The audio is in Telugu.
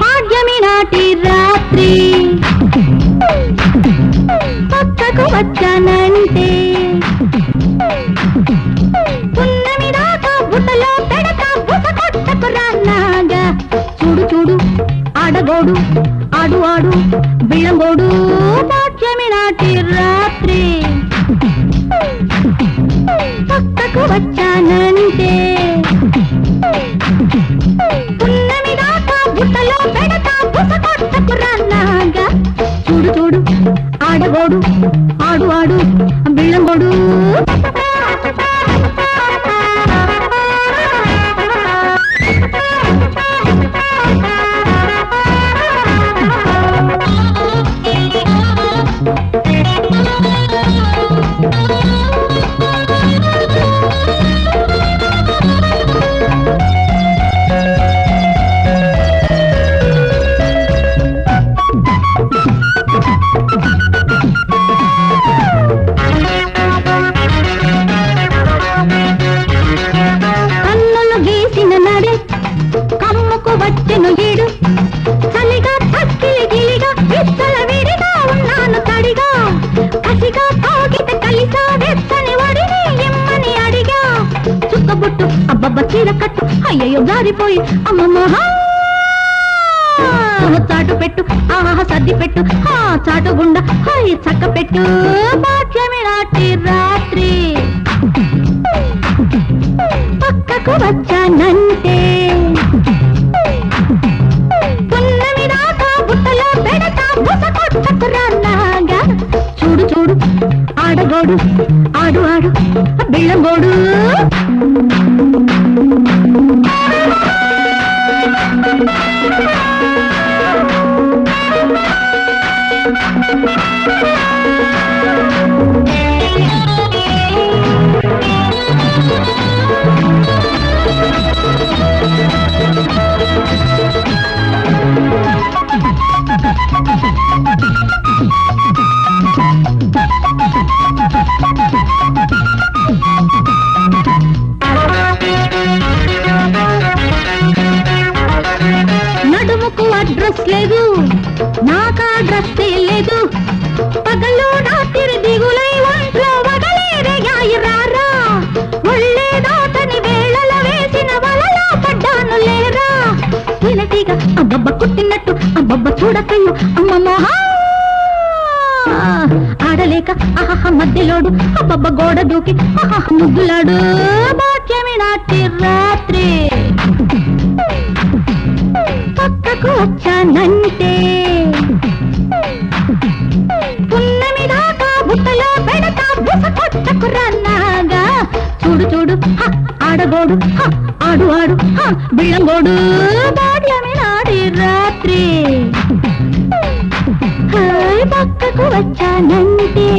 భాగ్యమి నాటి రాత్రి పక్కకు వచ్చానంటే పున్నమి దాకా బుట్టలో పెడతా బుస కొట్టకు రాగా చూడు చూడు ఆడగోడు ఆడు ఆడు బిళ్ళంగోడు భాగ్యమి నాటి రాత్రి పక్కకు వచ్చానంటే పున్నమి దాకా బుట్టలో పెడతా బుస కొట్టకు రాగా చూడు చూడు ఆడగోడు ఆడు ఆడు బిళ్ళంగోడు వచ్చెను ఈడు చలిగా తక్కిలి గిలిగా విస్తల విడిగా ఉన్నాను తడిగా కసిగా తాగితే కలిసా వెచ్చని వడిని ఇమ్మని అడిగా చుక్కబుట్టు అబ్బబ్బ చీర కట్టు అయ్యయ్యో జారిపోయి అమ్మమ్మ చాటు పెట్టు ఆహా సర్ది పెట్టు చాటు గుండా హాయి చక్క పెట్టు భాగ్యమి నాటి రాత్రి పక్కకు వచ్చానంటే పున్నమి దాకా బుట్టలో పెడతా బుస కొట్టకు రాగా చూడు చూడు ఆడగోడు ఆడు ఆడు బిళ్ళంగోడు నడుముకు అడ్రస్ లేదు నాకు అడ్రస్ లేదు పగలు రాత్రి దిగులై ఒంట్లో వగలేరగాయి రారా ఒళ్ళే దాటని వేళల వేసిన వలలో పడ్డాను లేరా ఇలటిగా అబ్బబ్బ కుట్టినట్టు అబ్బబ్బ చూడకయ్యో అమ్మమ్మ ఆడలేక ఆహా మధ్యలోడు అబ్బబ్బ గోడ దూకి ఆహా ముద్దులాడు భాగ్యమి నాటి రాత్రి పక్కకు వచ్చానంటే పున్నమి దాకా బుట్టలో పెడతా బుస కొట్టకు రాగా చూడు చూడు ఆడగోడు ఆడు ఆడు బిళ్ళంగోడు భాగ్యమి నాటి రాత్రి పక్కకు వచ్చానంటే